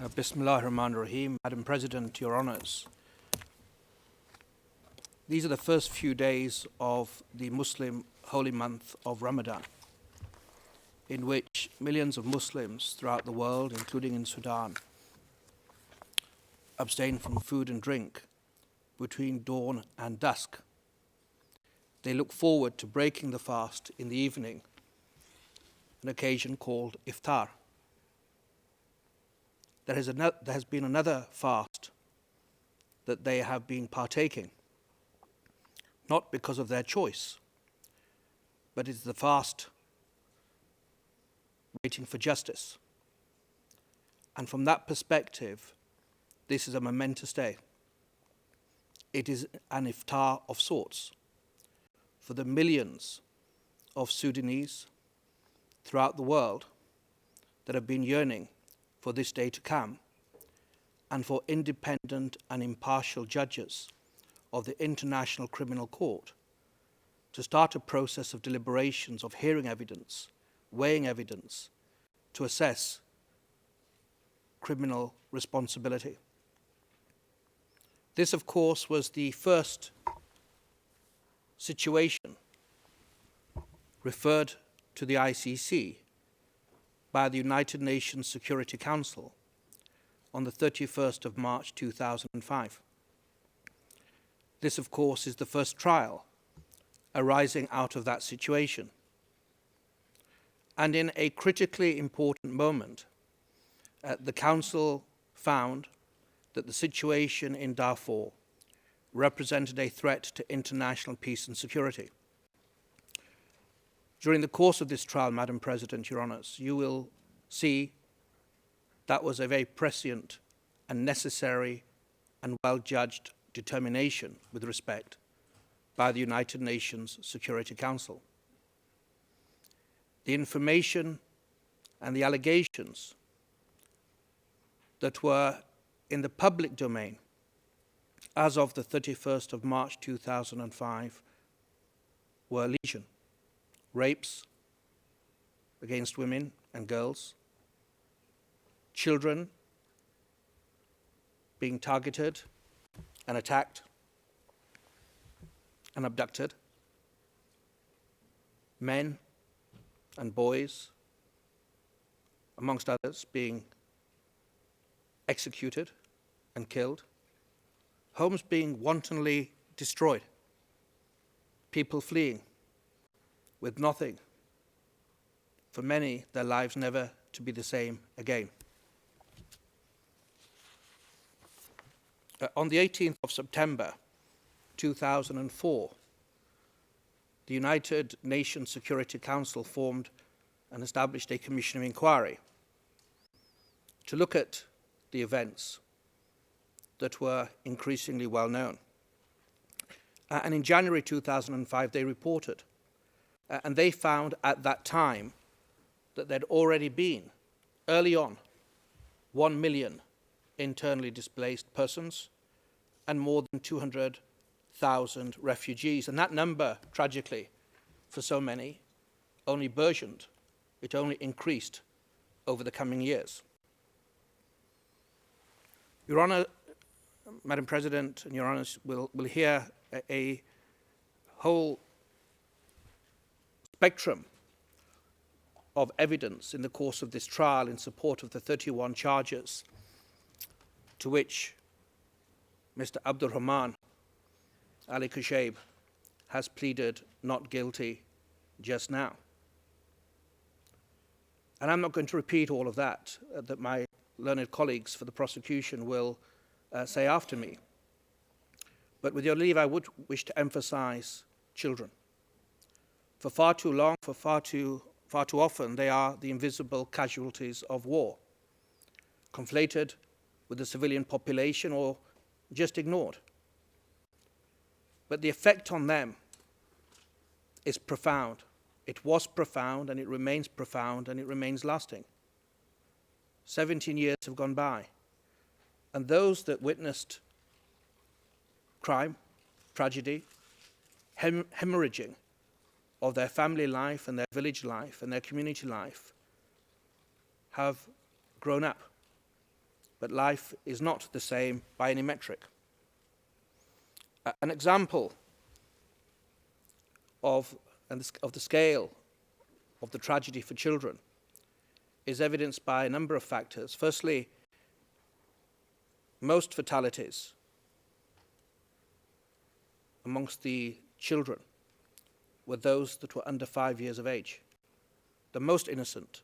Bismillah-ar-Rahman ar-Rahim. Madam President, Your Honours, these are the first few days of the Muslim holy month of Ramadan, in which millions of Muslims throughout the world, including in Sudan, abstain from food and drink between dawn and dusk. They look forward to breaking the fast in the evening, an occasion called iftar. There has been another fast that they have been partaking, not because of their choice, but it's the fast waiting for justice. And from that perspective, this is a momentous day. It is an iftar of sorts for the millions of Sudanese throughout the world that have been yearning for this day to come, and for independent and impartial judges of the International Criminal Court to start a process of deliberations of hearing evidence, weighing evidence, to assess criminal responsibility. This, of course, was the first situation referred to the ICC by the United Nations Security Council on the 31st of March 2005. This, of course, is the first trial arising out of that situation. And in a critically important moment, the Council found that the situation in Darfur represented a threat to international peace and security. During the course of this trial, Madam President, Your Honours, you will see that was a very prescient and necessary and well-judged determination with respect by the United Nations Security Council. The information and the allegations that were in the public domain as of the 31st of March 2005 were legion. Rapes against women and girls, children being targeted and attacked and abducted, men and boys, amongst others, being executed and killed, homes being wantonly destroyed, people fleeing with nothing, for many, their lives never to be the same again. On the 18th of September 2004, the United Nations Security Council formed and established a commission of inquiry to look at the events that were increasingly well known. And in January 2005, they reported. And they found at that time that there'd already been, early on, 1 million internally displaced persons and more than 200,000 refugees. And that number, tragically, for so many, only burgeoned. It only increased over the coming years. Your Honour, Madam President, and Your Honours will hear a whole spectrum of evidence in the course of this trial in support of the 31 charges to which Mr. Abd-Al-Rahman has pleaded not guilty just now. And I'm not going to repeat all of that my learned colleagues for the prosecution will say after me. But with your leave, I would wish to emphasize children. For far too long, for far too often, they are the invisible casualties of war, conflated with the civilian population or just ignored. But the effect on them is profound. It was profound, and it remains profound, and it remains lasting. 17 years have gone by, and those that witnessed crime, tragedy, hemorrhaging of their family life and their village life and their community life have grown up but life is not the same by any metric. An example of the scale of the tragedy for children is evidenced by a number of factors. Firstly, most fatalities amongst the children were those that were under 5 years of age, the most innocent,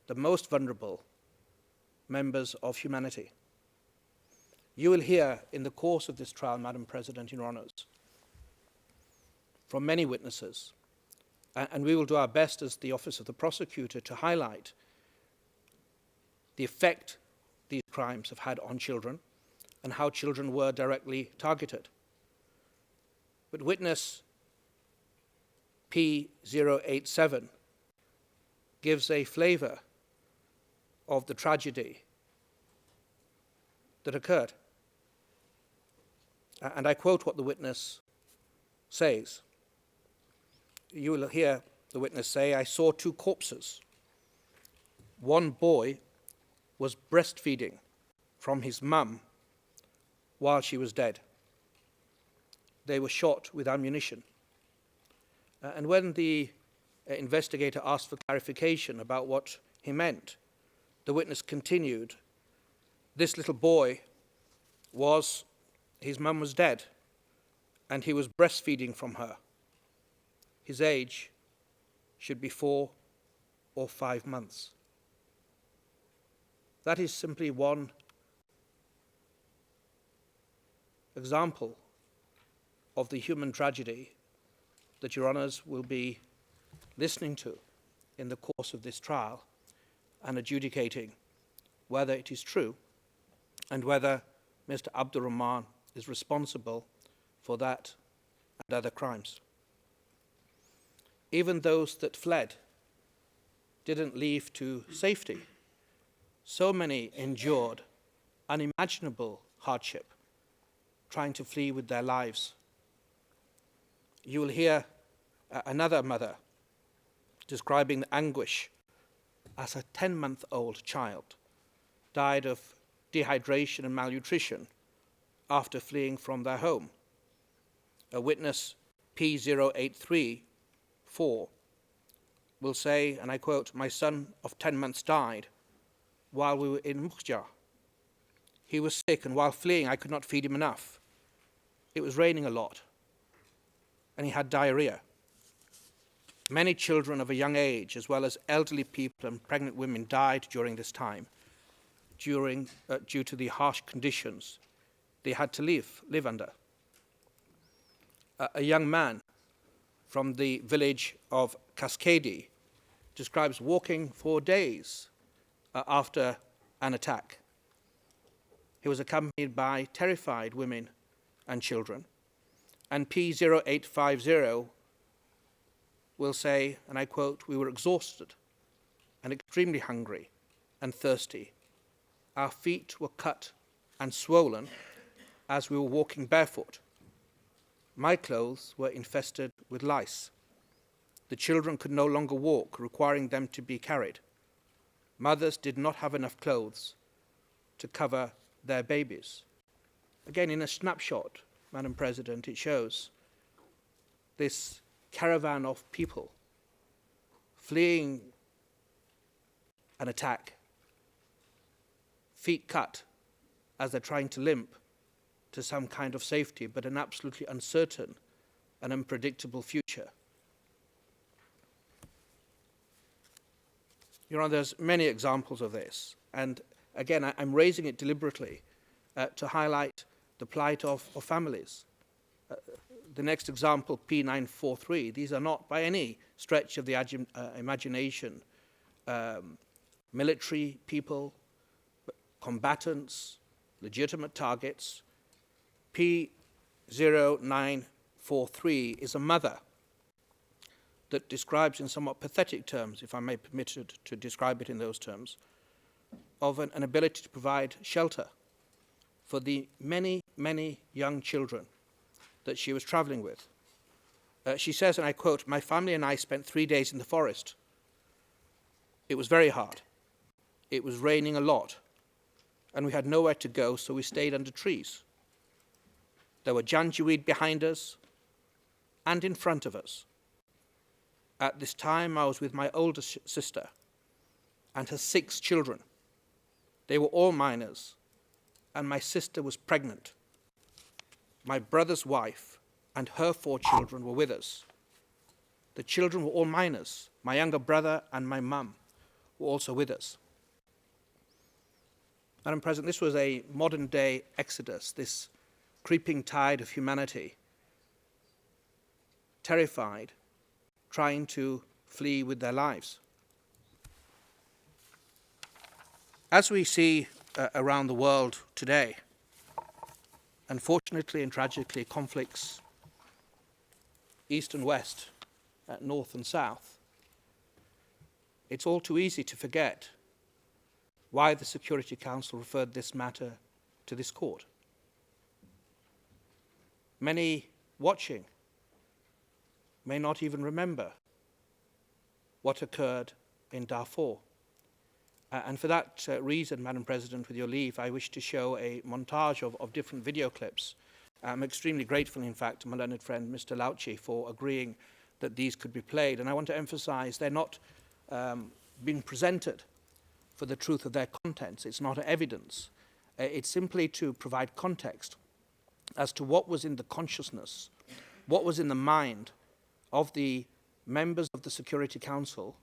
the most vulnerable members of humanity. You will hear in the course of this trial, Madam President, Your Honours, from many witnesses, and we will do our best as the Office of the Prosecutor to highlight the effect these crimes have had on children and how children were directly targeted. But witness P087 gives a flavour of the tragedy that occurred. And I quote what the witness says. You will hear the witness say, "I saw two corpses. One boy was breastfeeding from his mum while she was dead. They were shot with ammunition." And when the investigator asked for clarification about what he meant, the witness continued, "This little boy his mum was dead, and he was breastfeeding from her. His age should be 4 or 5 months." That is simply one example of the human tragedy that Your Honours will be listening to in the course of this trial and adjudicating whether it is true and whether Mr. Abd-Al-Rahman is responsible for that and other crimes. Even those that fled didn't leave to safety. So many endured unimaginable hardship trying to flee with their lives. You will hear another mother describing the anguish as a 10-month-old child died of dehydration and malnutrition after fleeing from their home. A witness P0834 will say, and I quote, "My son of 10 months died while we were in Mukhjar. He was sick, and while fleeing, I could not feed him enough. It was raining a lot, and he had diarrhea. Many children of a young age, as well as elderly people and pregnant women, died during this time due to the harsh conditions they had to live under." A young man from the village of Cascadi describes walking for days after an attack. He was accompanied by terrified women and children. And P0850 will say, and I quote, "We were exhausted and extremely hungry and thirsty. Our feet were cut and swollen as we were walking barefoot. My clothes were infested with lice. The children could no longer walk, requiring them to be carried. Mothers did not have enough clothes to cover their babies." Again, in a snapshot, Madam President, it shows this caravan of people fleeing an attack, feet cut as they're trying to limp to some kind of safety, but an absolutely uncertain and unpredictable future. Your Honour, there's many examples of this, and again, I'm raising it deliberately to highlight the plight of families. The next example, P943, these are not by any stretch of the imagination military people, combatants, legitimate targets. P0943 is a mother that describes in somewhat pathetic terms, if I may be permitted to describe it in those terms, of an ability to provide shelter for the many, many young children that she was traveling with. She says, and I quote, "My family and I spent 3 days in the forest. It was very hard. It was raining a lot, and we had nowhere to go, so we stayed under trees. There were Janjaweed behind us and in front of us. At this time, I was with my older sister and her 6 children. They were all minors, and my sister was pregnant. My brother's wife and her 4 children were with us. The children were all minors. My younger brother and my mum were also with us. Madam President, this was a modern-day exodus, this creeping tide of humanity, terrified, trying to flee with their lives. As we see around the world today, unfortunately and tragically, conflicts east and west, north and south, it's all too easy to forget why the Security Council referred this matter to this court. Many watching may not even remember what occurred in Darfur. And for that reason, Madam President, with your leave, I wish to show a montage of different video clips. I'm extremely grateful, in fact, to my learned friend, Mr. Lauchi, for agreeing that these could be played. And I want to emphasize they're not being presented for the truth of their contents. It's not evidence. It's simply to provide context as to what was in the consciousness, what was in the mind of the members of the Security Council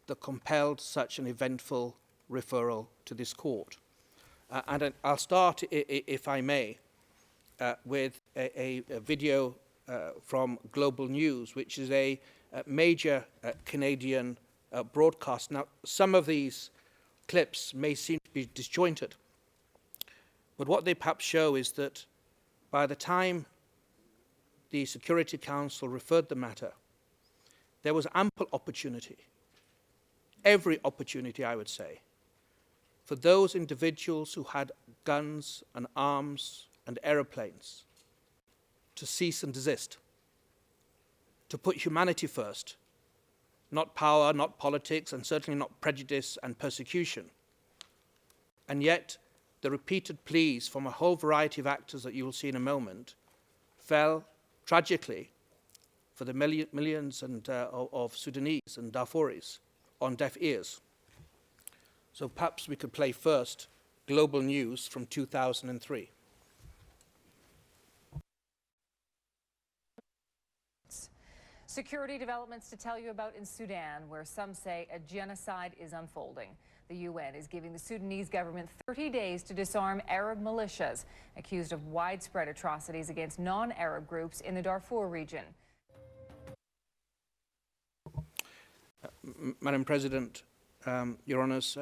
that compelled such an eventful referral to this court. And I'll start, if I may, with a video from Global News, which is a major Canadian broadcast. Now, some of these clips may seem to be disjointed, but what they perhaps show is that by the time the Security Council referred the matter, there was ample opportunity, every opportunity, I would say, for those individuals who had guns and arms and aeroplanes to cease and desist, to put humanity first, not power, not politics, and certainly not prejudice and persecution. And yet, the repeated pleas from a whole variety of actors that you will see in a moment fell tragically for the millions of Sudanese and Darfuris on deaf ears. So perhaps we could play first Global News from 2003. Security developments to tell you about in Sudan, where some say a genocide is unfolding. The UN is giving the Sudanese government 30 days to disarm Arab militias accused of widespread atrocities against non-Arab groups in the Darfur region. Madam President, Your Honours,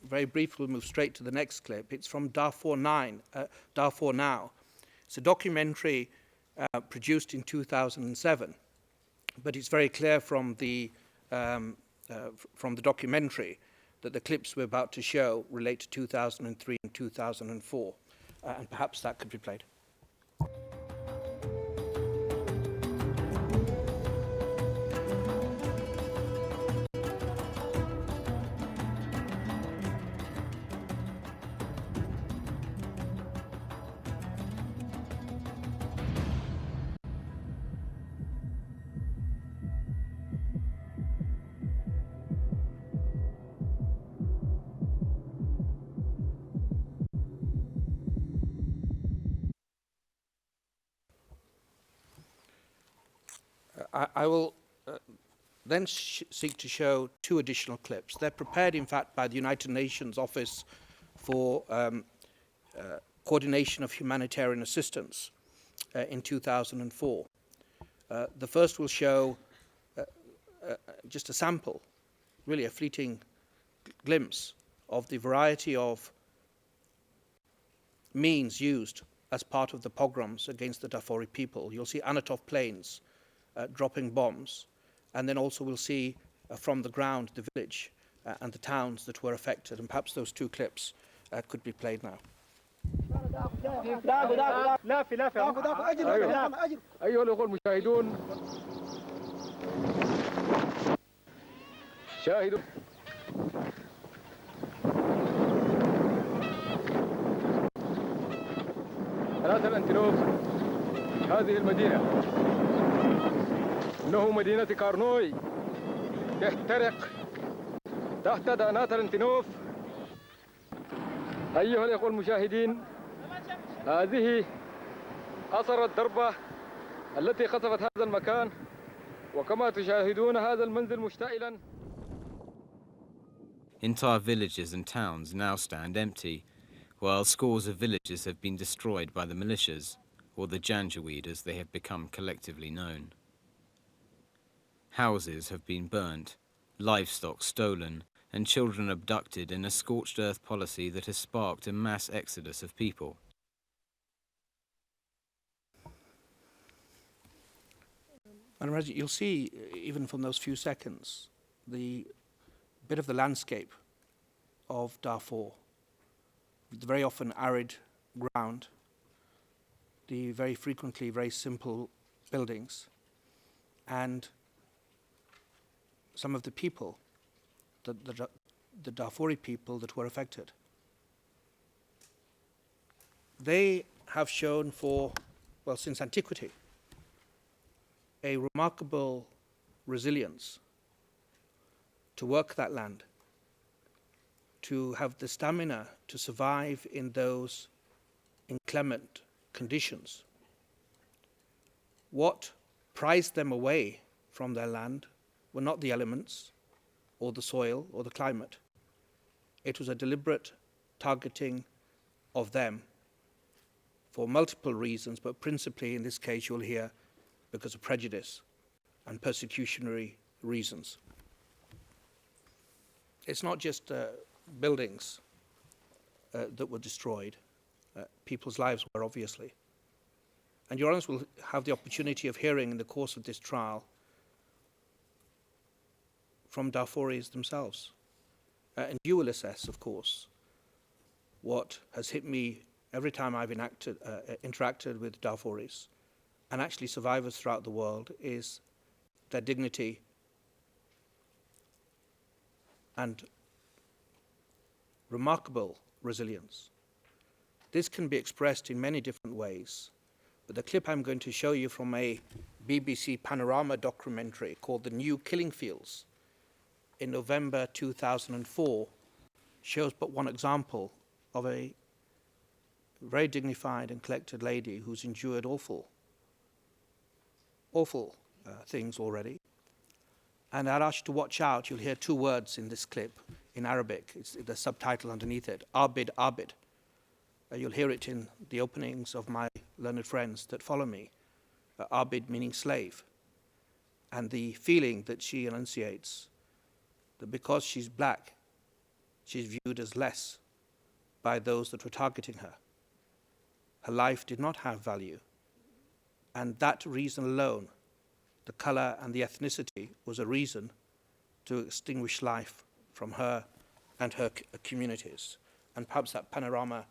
very briefly, we'll move straight to the next clip. It's from Darfur Now. It's a documentary produced in 2007, but it's very clear from the documentary that the clips we're about to show relate to 2003 and 2004, and perhaps that could be played. I will then seek to show 2 additional clips. They're prepared, in fact, by the United Nations Office for Coordination of Humanitarian Assistance in 2004. The first will show just a sample, really a fleeting glimpse of the variety of means used as part of the pogroms against the Darfuri people. You'll see Anatov planes dropping bombs, and then also we'll see from the ground the village and the towns that were affected, and perhaps those 2 clips could be played now. أيها الأخوة المشاهدون شاهدوا دانات الأنتلوب هذه المدينة إنه مدينة كارنوي تحترق تحت دانات الانتنوف. أيها الأخوة المشاهدين، هذه أثر الضربة التي خسفت هذا المكان، وكما تشاهدون هذا المنزل مشتعلا. Entire villages and towns now stand empty, while scores of villages have been destroyed by the militias, or the Janjaweed as they have become collectively known. Houses have been burnt, livestock stolen, and children abducted in a scorched earth policy that has sparked a mass exodus of people. And as you'll see, even from those few seconds, the bit of the landscape of Darfur, the very often arid ground, the very frequently very simple buildings, and some of the people, the Darfuri people that were affected. They have shown since antiquity, a remarkable resilience to work that land, to have the stamina to survive in those inclement conditions. What prized them away from their land were not the elements or the soil or the climate. It was a deliberate targeting of them for multiple reasons, but principally in this case you'll hear because of prejudice and persecutionary reasons. It's not just buildings that were destroyed. People's lives were, obviously. And Your Honours will have the opportunity of hearing in the course of this trial from Darfuris themselves. And you will assess, of course, what has hit me every time I've interacted with Darfuris, and actually survivors throughout the world, is their dignity and remarkable resilience. This can be expressed in many different ways, but the clip I'm going to show you from a BBC Panorama documentary called The New Killing Fields in November 2004 shows but one example of a very dignified and collected lady who's endured awful things already. And I'd ask you to watch out. You'll hear two words in this clip in Arabic. It's the subtitle underneath it, Abid, Abid. You'll hear it in the openings of my learned friends that follow me. Abid meaning slave. And the feeling that she enunciates, that because she's black, she's viewed as less by those that were targeting her. Her life did not have value. And that reason alone, the color and the ethnicity, was a reason to extinguish life from her and her communities. And perhaps that Panorama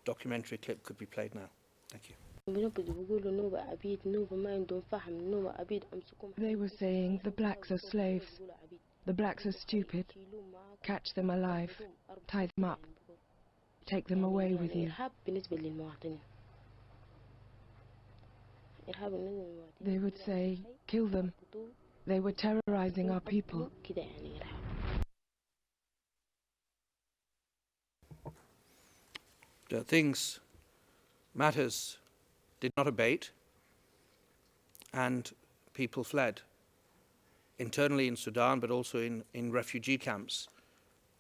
documentary clip could be played now. Thank you. They were saying the blacks are slaves, the blacks are stupid, catch them alive, tie them up, take them away with you. They would say, kill them. They were terrorizing our people. Matters did not abate, and people fled, internally in Sudan, but also in refugee camps.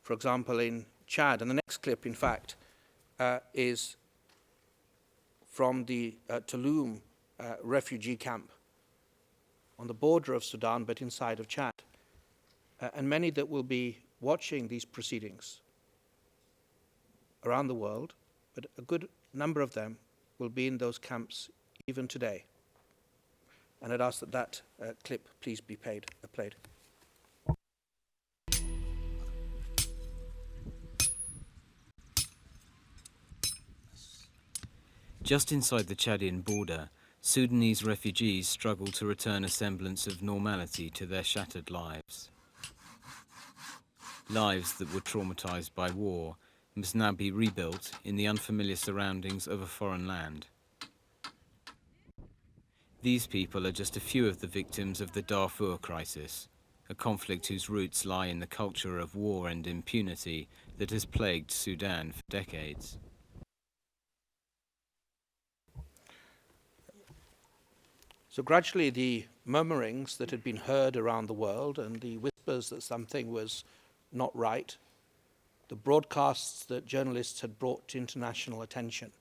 For example, in Chad. And the next clip, in fact, is from the Tulum refugee camp on the border of Sudan, but inside of Chad. And many that will be watching these proceedings around the world, but a good number of them will be in those camps even today. And I'd ask that clip please be played. Just inside the Chadian border, Sudanese refugees struggle to return a semblance of normality to their shattered lives. Lives that were traumatized by war must now be rebuilt in the unfamiliar surroundings of a foreign land. These people are just a few of the victims of the Darfur crisis, a conflict whose roots lie in the culture of war and impunity that has plagued Sudan for decades. So gradually the murmurings that had been heard around the world and the whispers that something was not right, the broadcasts that journalists had brought to international attention,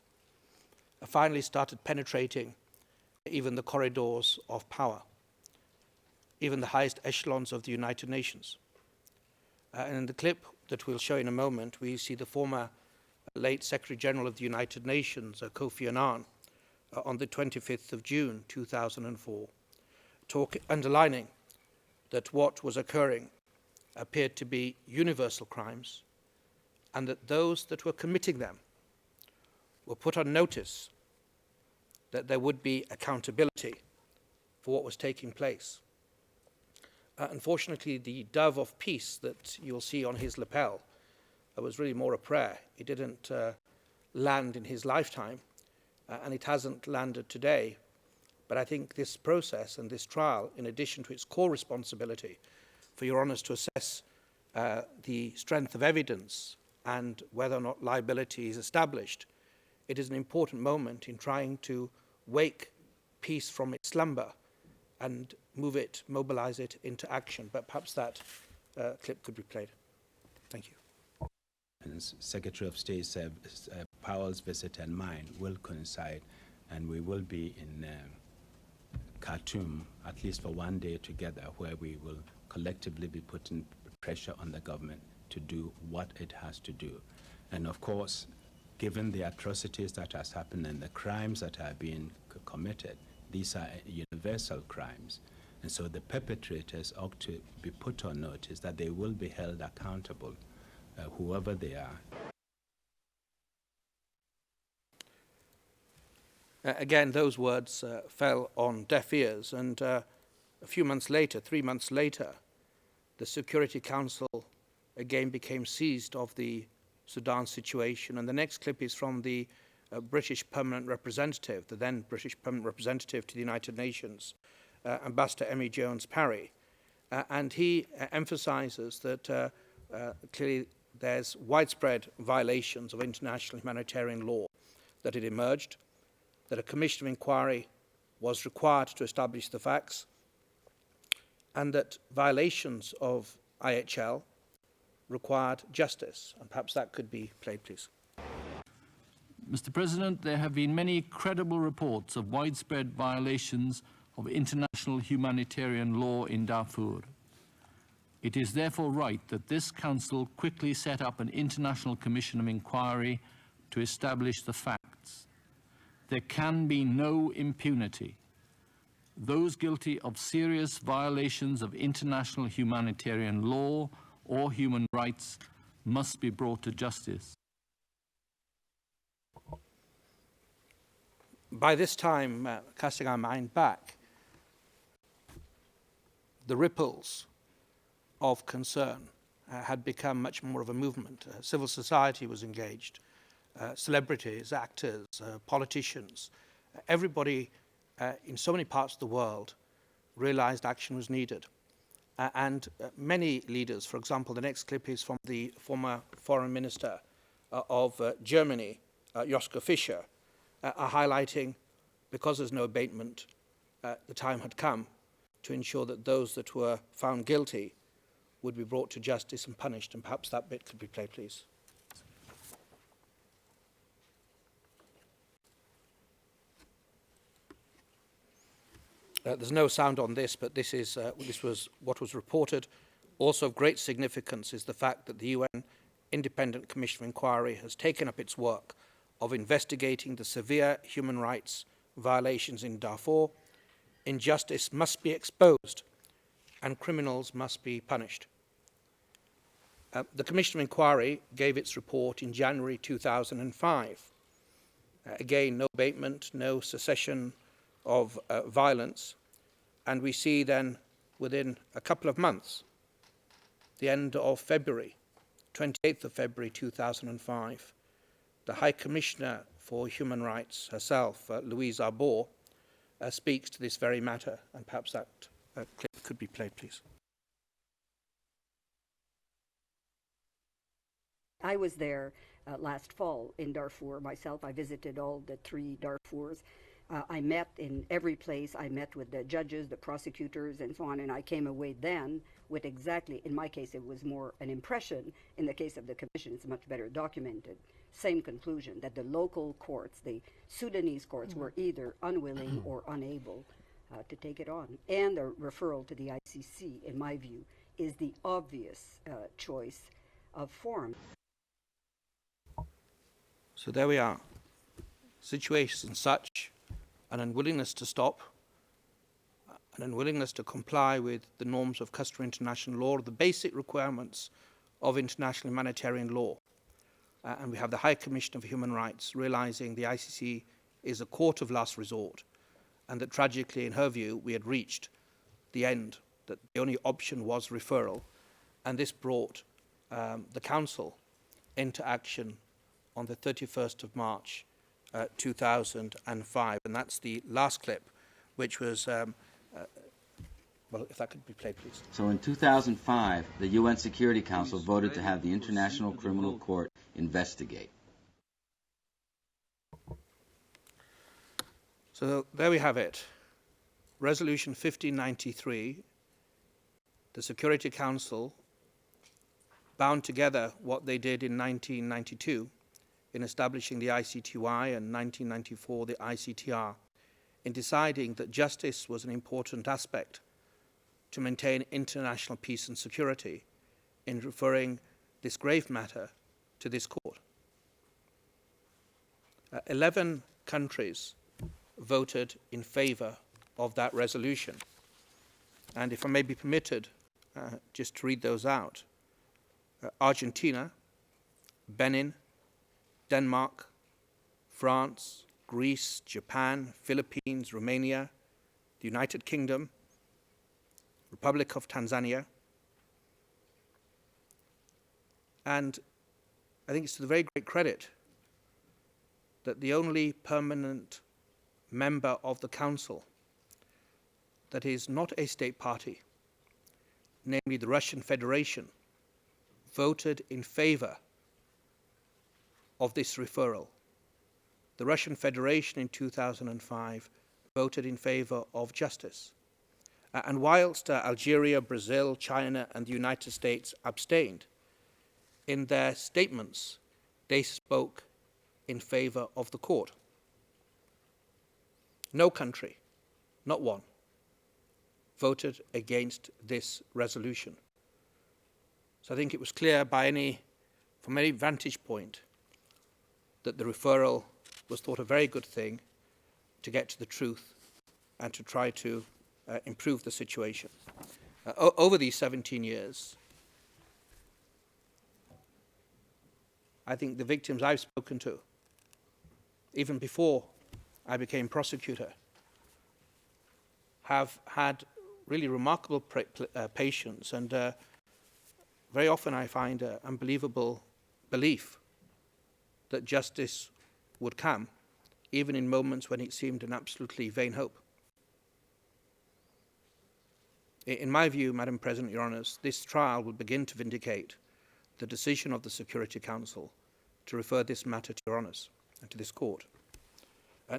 finally started penetrating even the corridors of power, even the highest echelons of the United Nations. And in the clip that we'll show in a moment, we see the former late Secretary General of the United Nations, Kofi Annan, on the 25th of June 2004, underlining that what was occurring appeared to be universal crimes and that those that were committing them were put on notice that there would be accountability for what was taking place. Unfortunately, the dove of peace that you'll see on his lapel was really more a prayer. It didn't land in his lifetime, and it hasn't landed today. But I think this process and this trial, in addition to its core responsibility for Your Honours to assess the strength of evidence and whether or not liability is established, it is an important moment in trying to wake peace from its slumber and mobilize it into action. But perhaps that clip could be played. Thank you. Secretary of State's Powell's visit and mine will coincide, and we will be in Khartoum at least for one day together, where we will collectively be putting pressure on the government to do what it has to do. And of course, given the atrocities that has happened and the crimes that are being committed, these are universal crimes. And so the perpetrators ought to be put on notice that they will be held accountable, whoever they are. Again, those words fell on deaf ears, and a few months later, 3 months later, the Security Council again became seized of the Sudan situation. And the next clip is from the British Permanent Representative, the then British Permanent Representative to the United Nations, Ambassador Emmy Jones-Parry. And he emphasizes that clearly there's widespread violations of international humanitarian law that had emerged, that a commission of inquiry was required to establish the facts, and that violations of IHL required justice. And perhaps that could be played, please. Mr. President, there have been many credible reports of widespread violations of international humanitarian law in Darfur. It is therefore right that this Council quickly set up an international commission of inquiry to establish the facts. There can be no impunity. Those guilty of serious violations of international humanitarian law or human rights must be brought to justice. By this time, casting our mind back, the ripples of concern had become much more of a movement. Civil society was engaged, celebrities, actors, politicians, everybody in so many parts of the world realized action was needed. And many leaders, for example, the next clip is from the former foreign minister of Germany, Joschka Fischer, are highlighting, because there's no abatement, the time had come to ensure that those that were found guilty would be brought to justice and punished. And perhaps that bit could be played, please. There's no sound on this, but this was what was reported. Also of great significance is the fact that the UN Independent Commission of Inquiry has taken up its work of investigating the severe human rights violations in Darfur. Injustice must be exposed and criminals must be punished. The Commission of Inquiry gave its report in January 2005. Again, no abatement, no cessation of violence, and we see then within a couple of months, the end of February, 28th of February 2005, the High Commissioner for Human Rights herself, Louise Arbour, speaks to this very matter, and perhaps that clip could be played, please. I was there last fall in Darfur myself. I visited all the 3 Darfurs. I met in every place. I met with the judges, the prosecutors, and so on, and I came away then with exactly, in my case, it was more an impression. In the case of the commission, it's much better documented. Same conclusion, that the local courts, the Sudanese courts, were either unwilling or unable to take it on. And the referral to the ICC, in my view, is the obvious choice of forum. So there we are. Situation such, an unwillingness to stop, an unwillingness to comply with the norms of customary international law, the basic requirements of international humanitarian law. And we have the High Commissioner for Human Rights realizing the ICC is a court of last resort, and that tragically, in her view, we had reached the end, that the only option was referral. And this brought the Council into action on the 31st of March 2005. And that's the last clip, which was, well, if that could be played, please. So in 2005, the UN Security Council voted to have the International Criminal Court investigate. So there we have it. Resolution 1593, the Security Council bound together what they did in 1992 in establishing the ICTY and 1994 the ICTR, in deciding that justice was an important aspect to maintain international peace and security, in referring this grave matter to this court. 11 countries voted in favour of that resolution. And if I may be permitted just to read those out. Argentina, Benin, Denmark, France, Greece, Japan, Philippines, Romania, the United Kingdom, Republic of Tanzania. And I think it's to the very great credit that the only permanent member of the Council that is not a state party, namely the Russian Federation, voted in favor of this referral. The Russian Federation in 2005 voted in favor of justice. And whilst Algeria, Brazil, China, and the United States abstained, in their statements, they spoke in favor of the court. No country, not one, voted against this resolution. So I think it was clear from any vantage point, that the referral was thought a very good thing to get to the truth and to try to improve the situation. Over these 17 years, I think the victims I've spoken to, even before I became prosecutor, have had really remarkable patience, and very often I find unbelievable belief that justice would come, even in moments when it seemed an absolutely vain hope. In my view, Madam President, Your Honours, this trial will begin to vindicate the decision of the Security Council to refer this matter to Your Honours and to this court.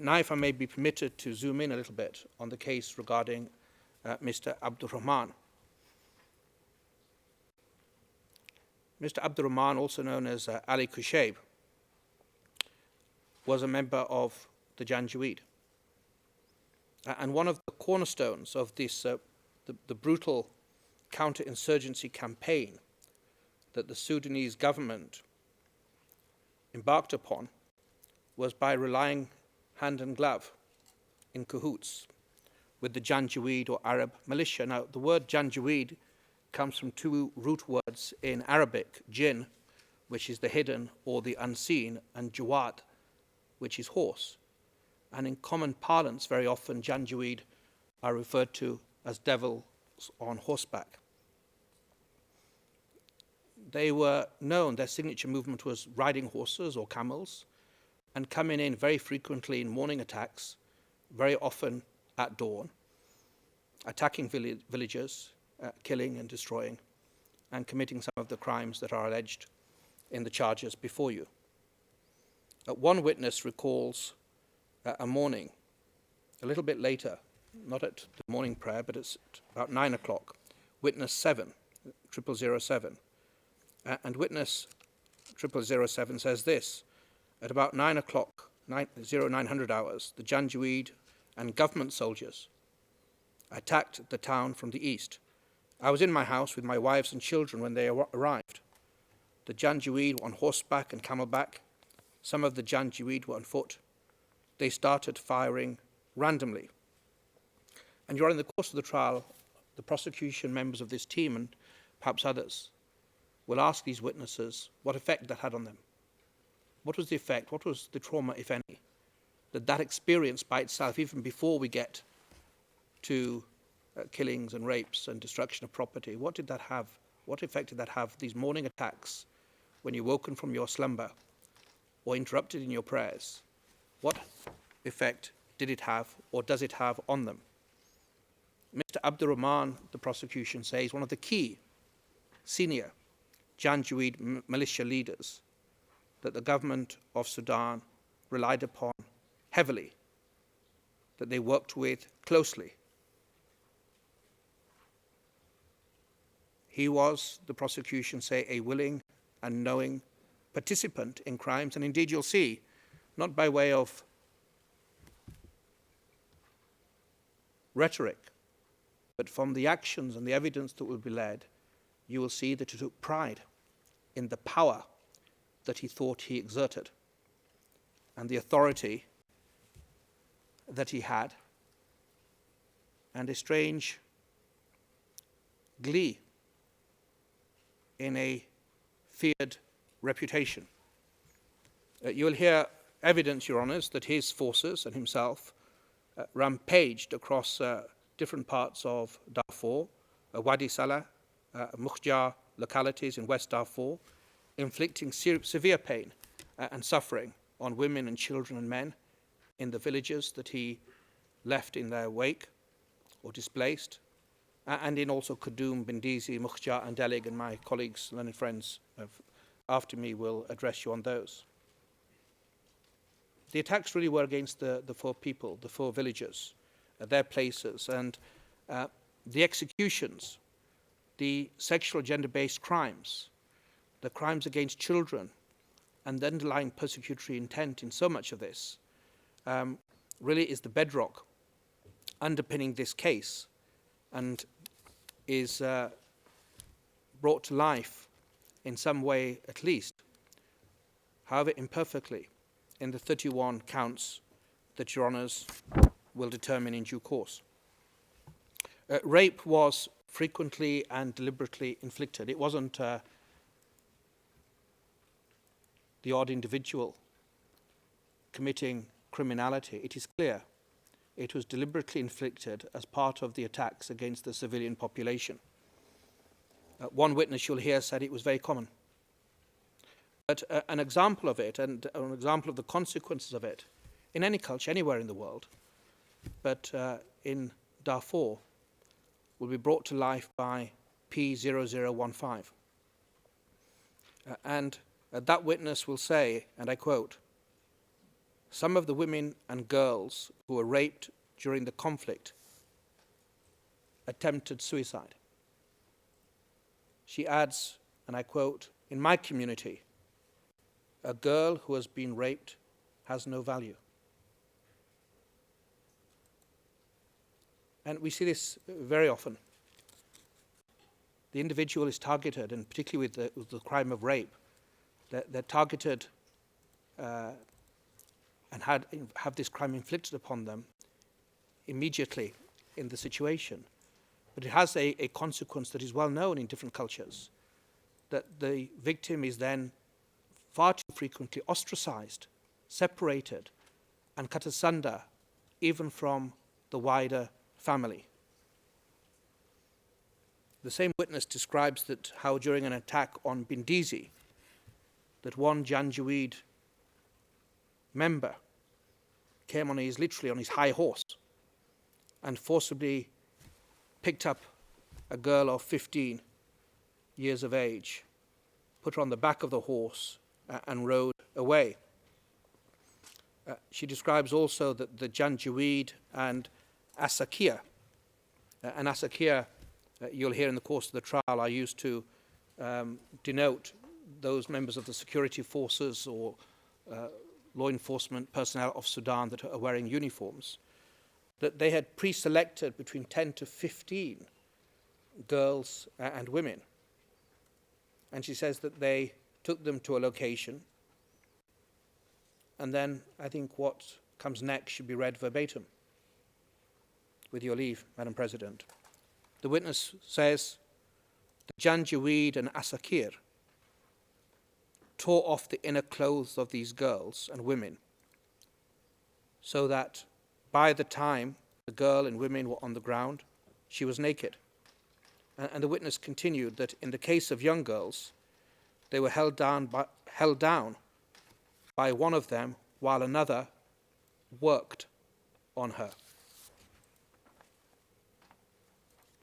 Now, if I may be permitted to zoom in a little bit on the case regarding Mr. Abd-Al-Rahman. Mr. Abd-Al-Rahman, also known as Ali Kushaib, was a member of the Janjaweed. And one of the cornerstones of this, the brutal counterinsurgency campaign that the Sudanese government embarked upon was by relying hand in glove, in cahoots, with the Janjaweed or Arab militia. Now, the word Janjaweed comes from 2 root words in Arabic, jinn, which is the hidden or the unseen, and jawad, which is horse. And in common parlance, very often Janjaweed are referred to as devils on horseback. They were known, their signature movement was riding horses or camels, and coming in very frequently in morning attacks, very often at dawn, attacking villagers, killing and destroying, and committing some of the crimes that are alleged in the charges before you. One witness recalls a morning, a little bit later, not at the morning prayer, but it's about 9 o'clock, witness 7, and witness 0007 says this: at about 9 o'clock, 0900 hours, the Janjaweed and government soldiers attacked the town from the east. I was in my house with my wives and children when they arrived. The Janjaweed were on horseback and camelback. Some of the Janjaweed were on foot. They started firing randomly. And during the course of the trial, the prosecution members of this team, and perhaps others, will ask these witnesses what effect that had on them. What was the effect? What was the trauma, if any, that experience by itself, even before we get to killings and rapes and destruction of property, what did that have? What effect did that have? These morning attacks, when you're woken from your slumber or interrupted in your prayers, what effect did it have or does it have on them? Mr. Abd-Al-Rahman, the prosecution says, one of the key senior Janjaweed militia leaders that the government of Sudan relied upon heavily, that they worked with closely. He was, the prosecution say, a willing and knowing participant in crimes, and indeed you'll see, not by way of rhetoric, but from the actions and the evidence that will be led, you will see that he took pride in the power that he thought he exerted and the authority that he had, and a strange glee in a feared reputation. You will hear evidence, Your Honours, that his forces and himself rampaged across different parts of Darfur, Wadi Salah, Mukhjar localities in West Darfur, inflicting severe pain and suffering on women and children and men in the villages that he left in their wake or displaced, and in also Kudum, Bendizi, Mukhjar and Delig, and my colleagues, learned friends after me will address you on those. The attacks really were against the four people, the four villages, their places, and the executions, the sexual gender-based crimes, the crimes against children, and the underlying persecutory intent in so much of this really is the bedrock underpinning this case, and is brought to life in some way at least, however imperfectly, in the 31 counts that Your Honours will determine in due course. Rape was frequently and deliberately inflicted. It wasn't the odd individual committing criminality. It is clear it was deliberately inflicted as part of the attacks against the civilian population. One witness you'll hear said it was very common. But an example of it, and an example of the consequences of it, in any culture, anywhere in the world, but in Darfur, will be brought to life by P0015. And that witness will say, and I quote, "Some of the women and girls who were raped during the conflict attempted suicide." She adds, and I quote, "In my community, a girl who has been raped has no value." And we see this very often. The individual is targeted, and particularly with the crime of rape, they're targeted and have this crime inflicted upon them immediately in the situation. But it has a consequence that is well known in different cultures, that the victim is then far too frequently ostracized, separated, and cut asunder even from the wider family. The same witness describes that how during an attack on Bendizi, that one Janjaweed member came literally on his high horse and forcibly picked up a girl of 15 years of age, put her on the back of the horse and rode away. She describes also that the Janjaweed and Asakir, and Asakir, you'll hear in the course of the trial, are used to denote those members of the security forces or law enforcement personnel of Sudan that are wearing uniforms, that they had pre-selected between 10 to 15 girls and women. And she says that they took them to a location, and then I think what comes next should be read verbatim. With your leave, Madam President. The witness says, the Janjaweed and Asakir tore off the inner clothes of these girls and women so that by the time the girl and women were on the ground, she was naked. And the witness continued that in the case of young girls, they were held down by one of them while another worked on her.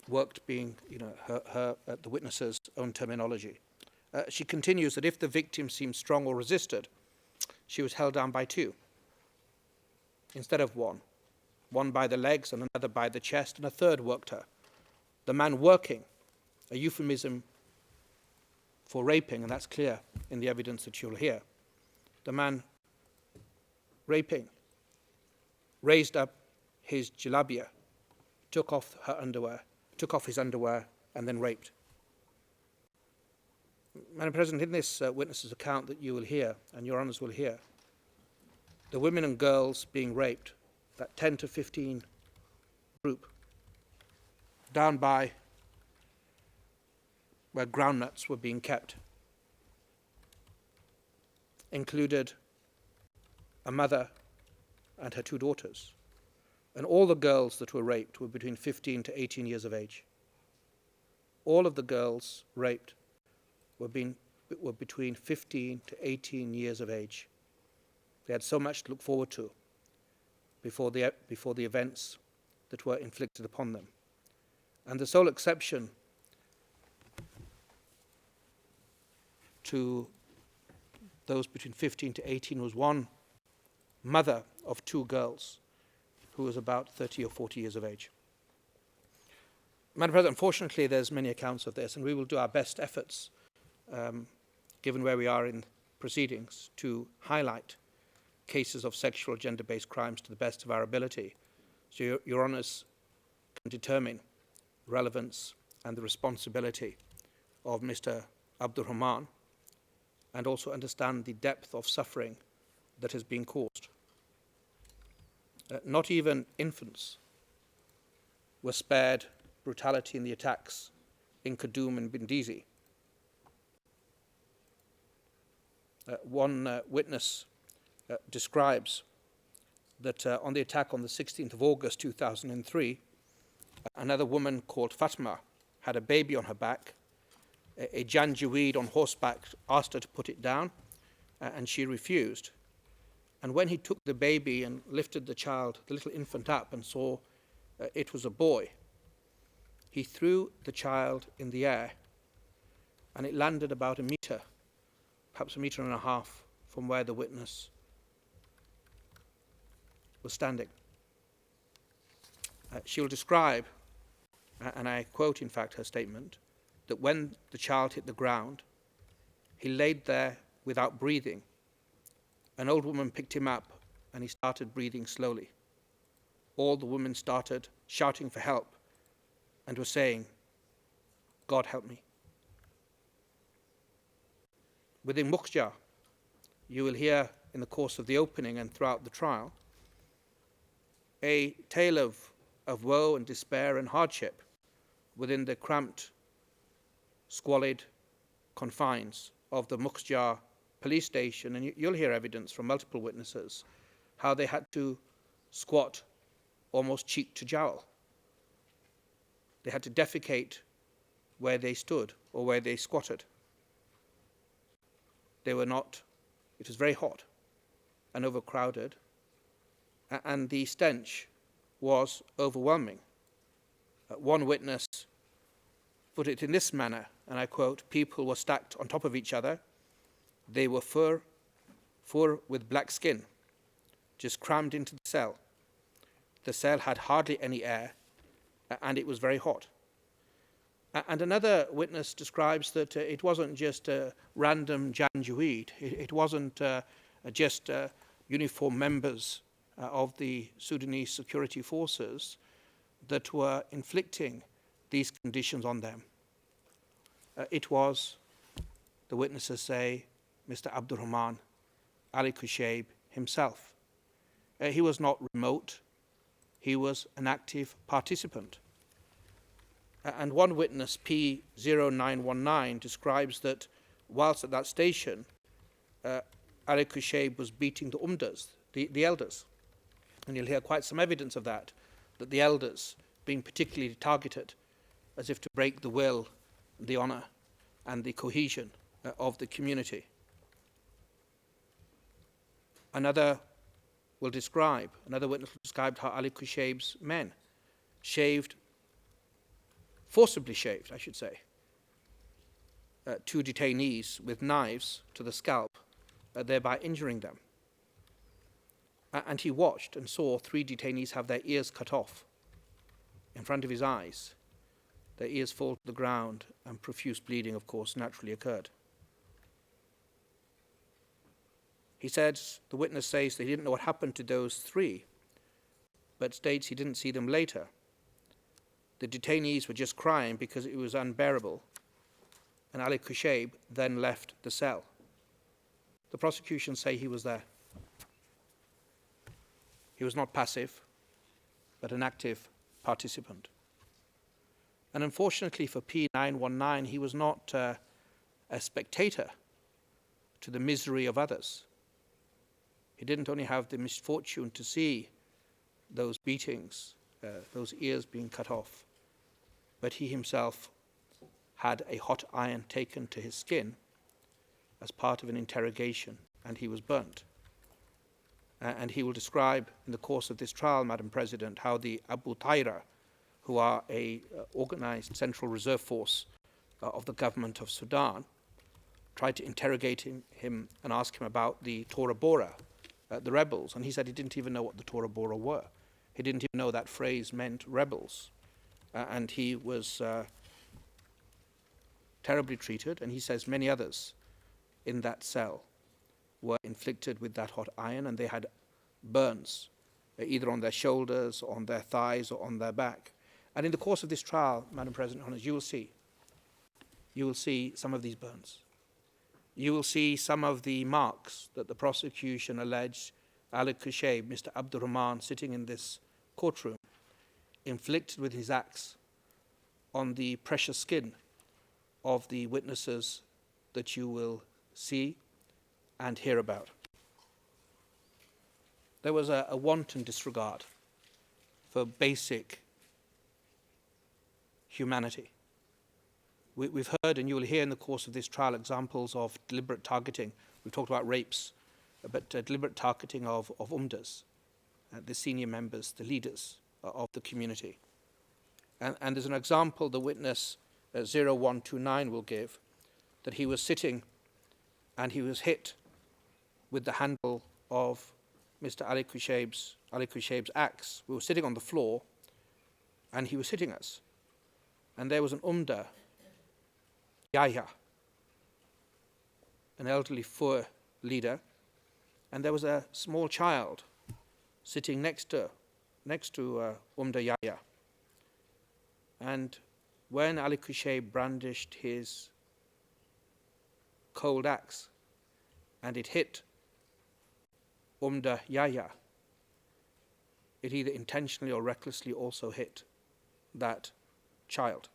Worked being, the witness's own terminology. She continues that if the victim seemed strong or resisted, she was held down by two instead of one. One by the legs and another by the chest, and a third worked her. The man working, a euphemism for raping, and that's clear in the evidence that you'll hear. The man raping raised up his jalabia, took off his underwear, and then raped. Madam President, in this witness's account that you will hear, and your honours will hear, the women and girls being raped, that 10 to 15 group, down by where groundnuts were being kept, included a mother and her two daughters. And all the girls that were raped were between 15 to 18 years of age. All of the girls raped were between 15 to 18 years of age. They had so much to look forward to before the events that were inflicted upon them. And the sole exception to those between 15 to 18 was one mother of two girls who was about 30 or 40 years of age. Madam President, unfortunately there's many accounts of this, and we will do our best efforts, given where we are in proceedings, to highlight cases of sexual gender-based crimes to the best of our ability, so your honours can determine relevance and the responsibility of Mr. Abd-Al-Rahman, and also understand the depth of suffering that has been caused. Not even infants were spared brutality in the attacks in Khartoum and Benghazi. One witness describes that on the attack on the 16th of August 2003, another woman called Fatma had a baby on her back. A Janjaweed on horseback asked her to put it down, and she refused. And when he took the baby and lifted the child, the little infant up, and saw it was a boy, he threw the child in the air, and it landed about a meter, perhaps 1.5 meters from where the witness was standing. She'll describe, and I quote in fact her statement, that when the child hit the ground, he laid there without breathing. An old woman picked him up and he started breathing slowly. All the women started shouting for help and were saying, "God help me." Within Mukhjar, you will hear in the course of the opening and throughout the trial a tale of woe and despair and hardship within the cramped, squalid confines of the Mukhjar police station, and you'll hear evidence from multiple witnesses how they had to squat almost cheek to jowl. They had to defecate where they stood or where they squatted. They were not, it was very hot and overcrowded, and the stench was overwhelming. One witness put it in this manner, and I quote, "People were stacked on top of each other. They were fur with black skin, just crammed into the cell. The cell had hardly any air, and it was very hot." And another witness describes that it wasn't just random Janjaweed. It wasn't just uniformed members of the Sudanese security forces that were inflicting these conditions on them. It was, the witnesses say, Mr. Abd-Al-Rahman, Ali Kushayb himself. He was not remote. He was an active participant. And one witness, P0919, describes that whilst at that station, Ali Kushayb was beating the umdas, the elders. And you'll hear quite some evidence of that the elders being particularly targeted as if to break the will, the honor, and the cohesion of the community. Another witness will describe how Ali Kushayb's men forcibly shaved, I should say, two detainees with knives to the scalp, thereby injuring them. And he watched and saw 3 detainees have their ears cut off in front of his eyes. Their ears fall to the ground, and profuse bleeding, of course, naturally occurred. He said, the witness says that he didn't know what happened to those 3, but states he didn't see them later. The detainees were just crying because it was unbearable, and Ali Kushayb then left the cell. The prosecution say he was there. He was not passive, but an active participant. And unfortunately for P919, he was not a spectator to the misery of others. He didn't only have the misfortune to see those beatings, those ears being cut off, but he himself had a hot iron taken to his skin as part of an interrogation, and he was burnt. And he will describe in the course of this trial, Madam President, how the Abu Taira, who are a organized Central Reserve Force of the government of Sudan, tried to interrogate him and ask him about the Tora Bora, the rebels. And he said he didn't even know what the Tora Bora were. He didn't even know that phrase meant rebels. And he was terribly treated. And he says many others in that cell were inflicted with that hot iron, and they had burns, either on their shoulders, on their thighs, or on their back. And in the course of this trial, Madam President, Honours, you will see some of these burns. You will see some of the marks that the prosecution alleged Ali Kushayb, Mr. Abd-Al-Rahman, sitting in this courtroom, inflicted with his axe on the precious skin of the witnesses that you will see and hear about. There was a wanton disregard for basic humanity. We've heard, and you will hear in the course of this trial, examples of deliberate targeting. We've talked about rapes, but deliberate targeting of umdas, the senior members, the leaders of the community. And there's an example the witness 0129 will give, that he was sitting and he was hit with the handle of Mr. Ali Kushayb's axe. We were sitting on the floor, and he was hitting us. And there was an umda, Yahya, an elderly Fur leader, and there was a small child sitting next to Umda Yahya. And when Ali Kushayb brandished his cold axe, and it hit Umda Yahya, it either intentionally or recklessly also hit that child.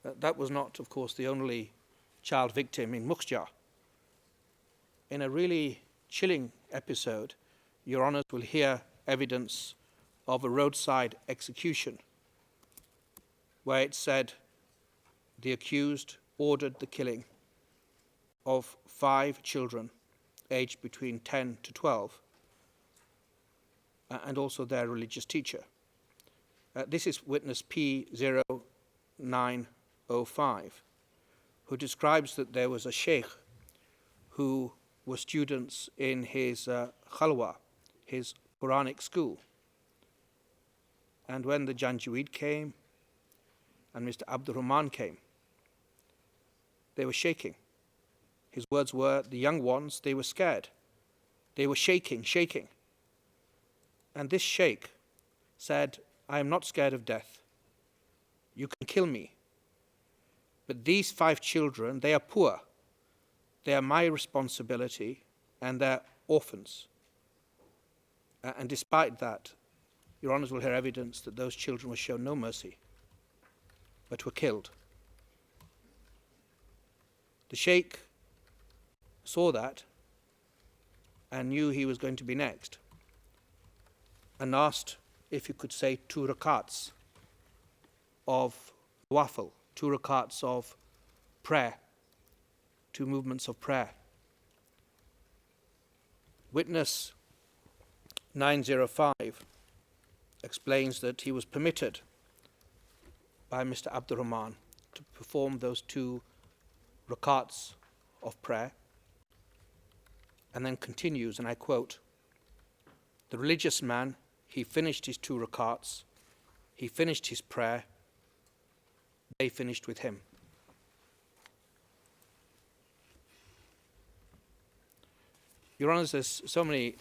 That was not, of course, the only child victim in Mukhjar. In a really chilling episode, Your Honours will hear evidence of a roadside execution where it said the accused ordered the killing of 5 children aged between 10 to 12 and also their religious teacher. This is witness P0905, who describes that there was a sheikh who were students in his khalwa, his Quranic school. And when the Janjaweed came and Mr. Abd-Al-Rahman came, they were shaking. His words were, the young ones, they were scared. They were shaking. And this sheikh said, I am not scared of death. You can kill me. But these 5 children, they are poor. They are my responsibility, and they're orphans. And despite that, Your Honours will hear evidence that those children were shown no mercy, but were killed. The sheikh saw that and knew he was going to be next, and asked if he could say 2 rakats of nawafil, 2 rakats of prayer, 2 movements of prayer. Witness 905 explains that he was permitted by Mr. Abd-Al-Rahman to perform those 2 rakats of prayer, and then continues, and I quote, the religious man, he finished his 2 rakats, he finished his prayer, they finished with him. Your Honours, there's so many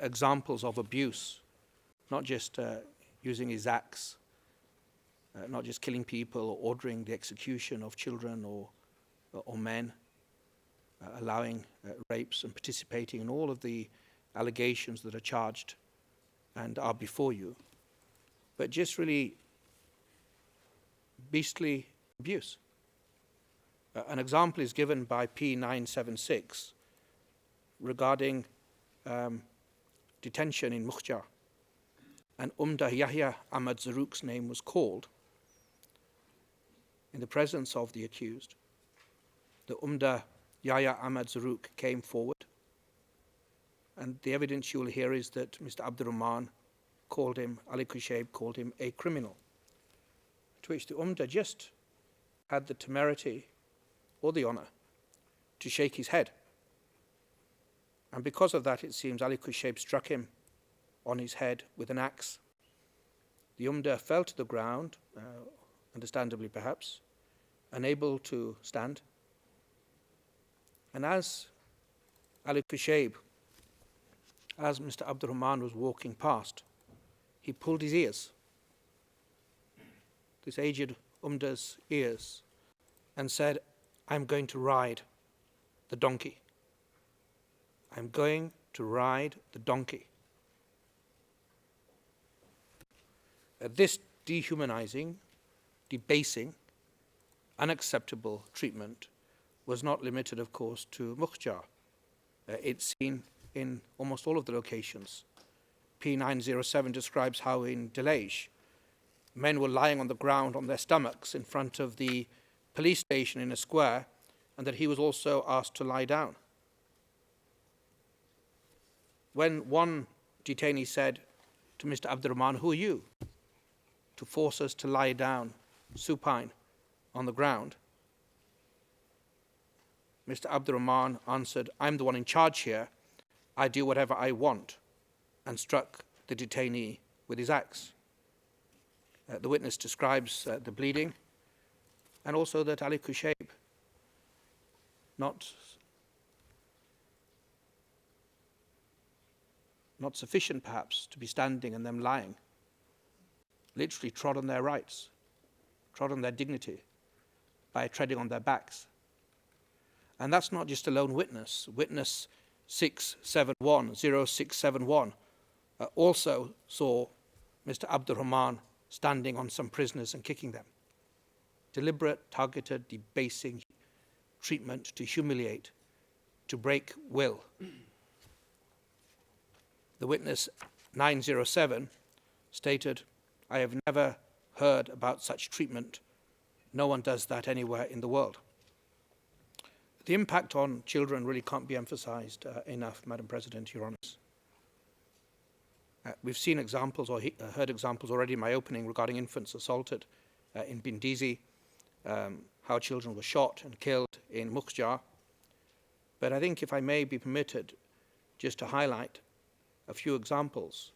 examples of abuse, not just using his axe, not just killing people or ordering the execution of children or men, allowing rapes and participating in all of the allegations that are charged and are before you, but just really beastly abuse. An example is given by P976 regarding detention in Mukhtar. And Umda Yahya Ahmad Zarruq's name was called in the presence of the accused. The Umda Yahya Ahmad Zarruq came forward, and the evidence you will hear is that Mr. Abd-Al-Rahman called him, Ali Kushaib called him a criminal, to which the Umda just had the temerity or the honor to shake his head. And because of that, it seems Ali Kushaib struck him on his head with an axe. The Umda fell to the ground, understandably perhaps, unable to stand. And as Ali Kushaib, as Mr. Abd-Al-Rahman was walking past, he pulled his ears, this aged Umda's ears, and said, I'm going to ride the donkey. I'm going to ride the donkey. This dehumanizing, debasing, unacceptable treatment was not limited, of course, to Mukhtar. It's seen in almost all of the locations. P907 describes how in Delage, men were lying on the ground on their stomachs in front of the police station in a square, and that he was also asked to lie down. When one detainee said to Mr. Abd-Al-Rahman, who are you to force us to lie down supine on the ground? Mr. Abd-Al-Rahman answered, I'm the one in charge here. I do whatever I want, and struck the detainee with his axe. The witness describes the bleeding, and also that Ali Kushaib, not sufficient perhaps to be standing and them lying, literally trod on their rights, trod on their dignity by treading on their backs. And that's not just a lone witness. Witness 0671 also saw Mr. Abd-Al-Rahman standing on some prisoners and kicking them. Deliberate, targeted, debasing treatment to humiliate, to break will. The witness 907 stated, I have never heard about such treatment. No one does that anywhere in the world. The impact on children really can't be emphasized enough, Madam President, Your Honours. We've seen examples or heard examples already in my opening regarding infants assaulted in Bindizi, how children were shot and killed in Mukhjar. But I think if I may be permitted just to highlight a few examples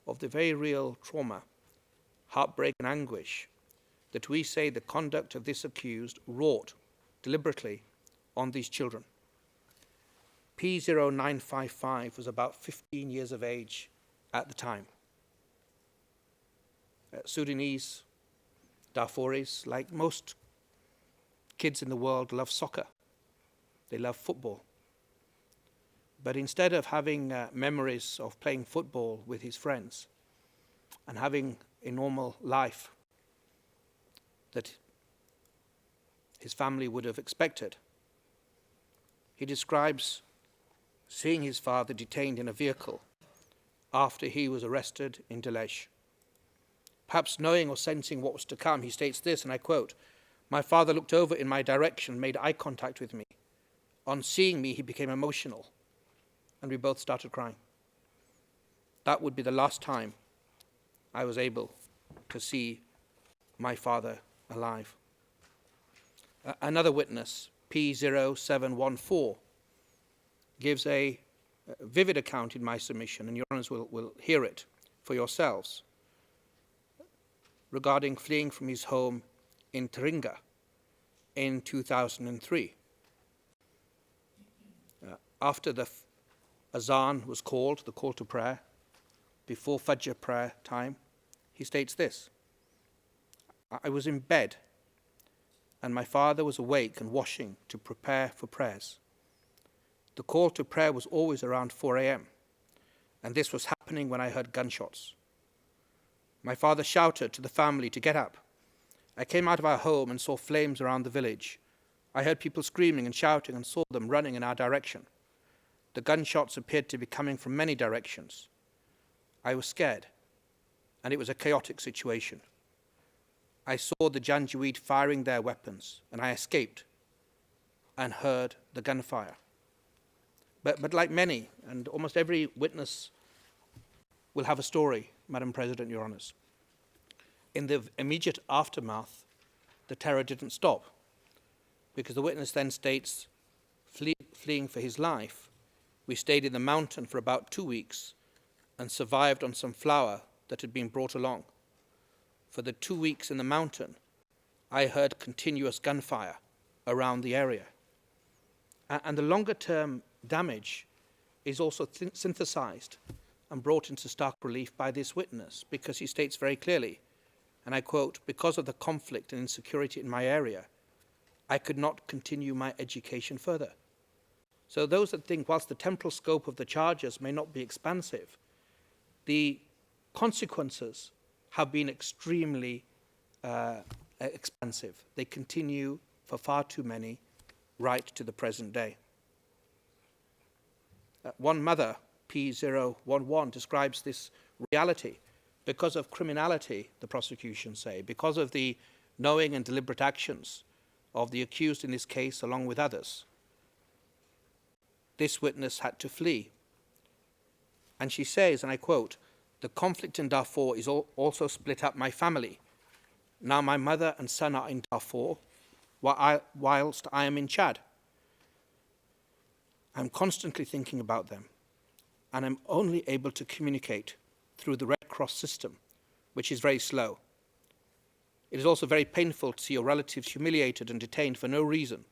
of the very real trauma, heartbreak and anguish that we say the conduct of this accused wrought deliberately on these children. P0955 was about 15 years of age at the time. Sudanese, Darfuris, like most kids in the world, love soccer. They love football. But instead of having memories of playing football with his friends and having a normal life that his family would have expected, he describes seeing his father detained in a vehicle after he was arrested in Delesh. Perhaps knowing or sensing what was to come, he states this, and I quote, "My father looked over in my direction, made eye contact with me. On seeing me, he became emotional, and we both started crying. That would be the last time I was able to see my father alive." Another witness, P0714, gives a vivid account in my submission, and your Honours will hear it for yourselves, regarding fleeing from his home in Taringa in 2003. After the Azan was called, the call to prayer, before Fajr prayer time, he states this: "I was in bed and my father was awake and washing to prepare for prayers. The call to prayer was always around 4 a.m. and this was happening when I heard gunshots. My father shouted to the family to get up. I came out of our home and saw flames around the village. I heard people screaming and shouting and saw them running in our direction. The gunshots appeared to be coming from many directions. I was scared, and it was a chaotic situation. I saw the Janjaweed firing their weapons, and I escaped and heard the gunfire." But like many, and almost every witness will have a story, Madam President, Your Honours. In the immediate aftermath, the terror didn't stop, because the witness then states, fleeing for his life, "We stayed in the mountain for about 2 weeks and survived on some flour that had been brought along. For the 2 weeks in the mountain, I heard continuous gunfire around the area." And the longer-term damage is also synthesized and brought into stark relief by this witness, because he states very clearly, and I quote, "Because of the conflict and insecurity in my area, I could not continue my education further." So those that think, whilst the temporal scope of the charges may not be expansive, the consequences have been extremely expansive. They continue for far too many right to the present day. One mother, P011, describes this reality because of criminality, the prosecution say, because of the knowing and deliberate actions of the accused in this case along with others. This witness had to flee. And she says, and I quote, "The conflict in Darfur is also split up my family. Now my mother and son are in Darfur, whilst I am in Chad. I'm constantly thinking about them, and I'm only able to communicate through the Red Cross system, which is very slow. It is also very painful to see your relatives humiliated and detained for no reason.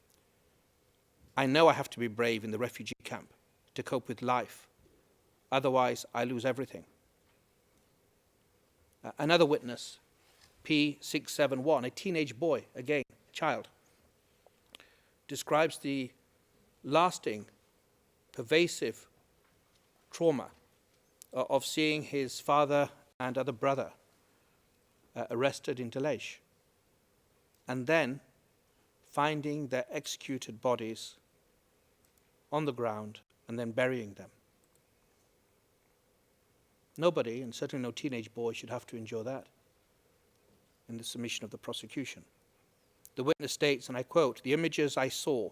I know I have to be brave in the refugee camp to cope with life. Otherwise, I lose everything." Another witness, P671, a teenage boy, again, a child, describes the lasting, pervasive trauma of seeing his father and other brother arrested in Delesh, and then finding their executed bodies on the ground and then burying them. Nobody, and certainly no teenage boy, should have to endure that in the submission of the prosecution. The witness states, and I quote, "The images I saw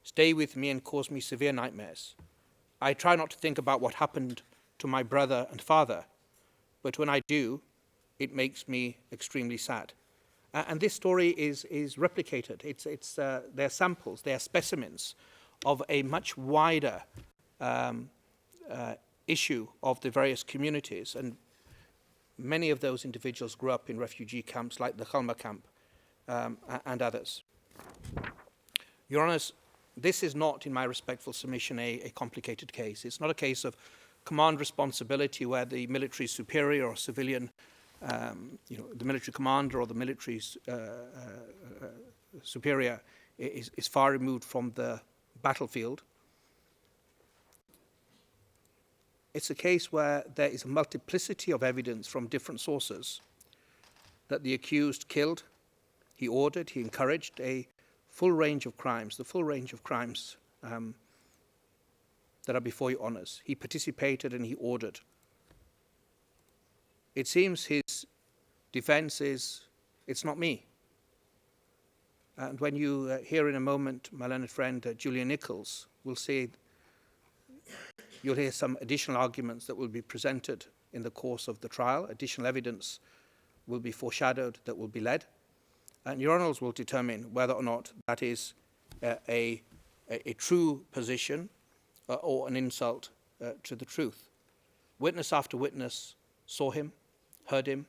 stay with me and cause me severe nightmares. I try not to think about what happened to my brother and father, but when I do, it makes me extremely sad. And this story is replicated. They're samples, they're specimens of a much wider issue of the various communities, and many of those individuals grew up in refugee camps like the Khalma camp and others. Your Honours, this is not, in my respectful submission, a complicated case. It's not a case of command responsibility where the military superior or civilian, the military commander or the military superior is far removed from the battlefield. It's a case where there is a multiplicity of evidence from different sources that the accused killed, he ordered, he encouraged a full range of crimes, the full range of crimes that are before your honours. He participated and he ordered. It seems his defence is, it's not me. And when you hear in a moment my learned friend Julian Nichols will say, you'll hear some additional arguments that will be presented in the course of the trial. Additional evidence will be foreshadowed that will be led. And your honours will determine whether or not that is a true position or an insult to the truth. Witness after witness saw him, heard him,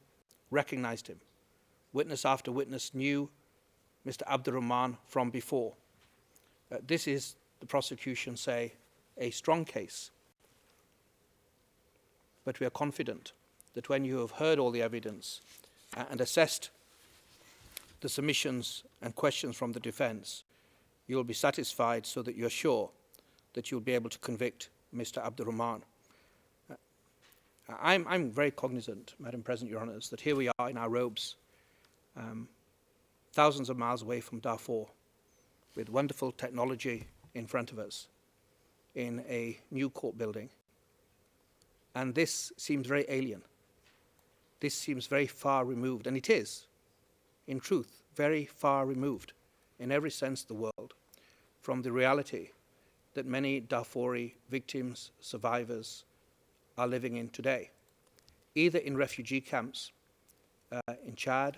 recognized him. Witness after witness knew Mr. Abd-Al-Rahman from before. This is, the prosecution say, a strong case. But we are confident that when you have heard all the evidence and assessed the submissions and questions from the defence, you will be satisfied so that you're sure that you'll be able to convict Mr. Abd-Al-Rahman. I'm very cognizant, Madam President, Your Honours, that here we are in our robes, thousands of miles away from Darfur, with wonderful technology in front of us, in a new court building. And this seems very alien. This seems very far removed, and it is, in truth, very far removed, in every sense of the world, from the reality that many Darfuri victims, survivors, are living in today, either in refugee camps in Chad,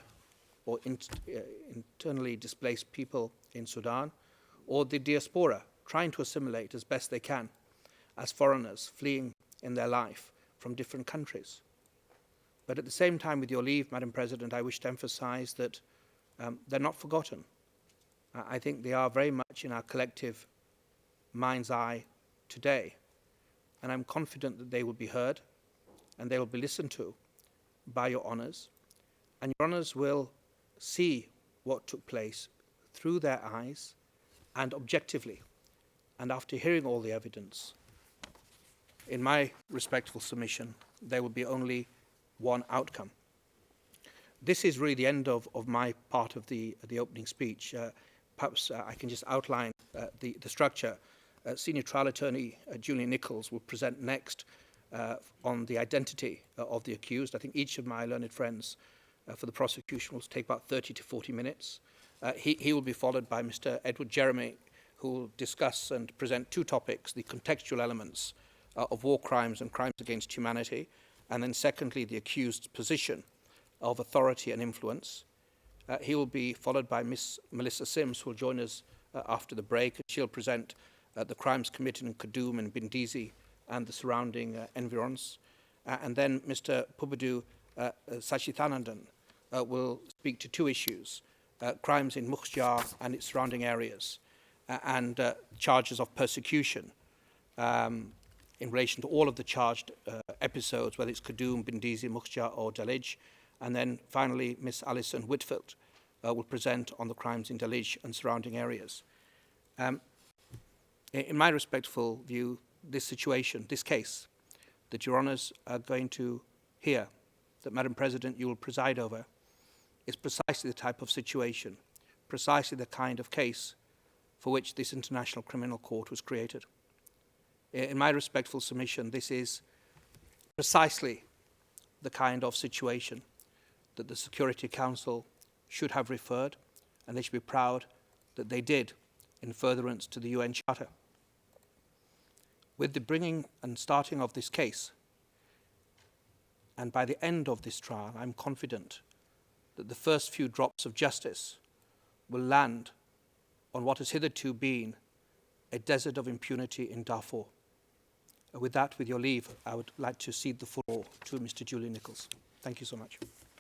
or internally displaced people in Sudan, or the diaspora trying to assimilate as best they can as foreigners fleeing in their life from different countries. But at the same time, with your leave, Madam President, I wish to emphasize that they're not forgotten. I think they are very much in our collective mind's eye today. And I'm confident that they will be heard and they will be listened to by your honours. And your honours will see what took place through their eyes and objectively. And after hearing all the evidence, in my respectful submission, there will be only one outcome. This is really the end of my part of the opening speech. Perhaps I can just outline the structure. Senior Trial Attorney Julian Nichols will present next on the identity of the accused. I think each of my learned friends for the prosecution will take about 30 to 40 minutes. He will be followed by Mr. Edward Jeremy, who will discuss and present two topics, the contextual elements of war crimes and crimes against humanity, and then secondly, the accused's position of authority and influence. He will be followed by Miss Melissa Sims, who will join us after the break. She'll present the crimes committed in Khartoum and Bindisi and the surrounding environs. And then Mr. Pubadu Sachithanandan will speak to two issues, crimes in Mukhjar and its surrounding areas, and charges of persecution in relation to all of the charged episodes, whether it's Khartoum, Bindisi, Mukhjar or Dalij. And then finally, Miss Alison Whitfield will present on the crimes in Dalij and surrounding areas. In my respectful view, this situation, this case that your honours are going to hear, that Madam President you will preside over, is precisely the type of situation, precisely the kind of case for which this International Criminal Court was created. In my respectful submission, this is precisely the kind of situation that the Security Council should have referred, and they should be proud that they did in furtherance to the UN Charter. With the bringing and starting of this case, And by the end of this trial, I'm confident that the first few drops of justice will land on what has hitherto been a desert of impunity in Darfur. With that, with your leave, I would like to cede the floor to Mr. Julian Nichols. Thank you so much.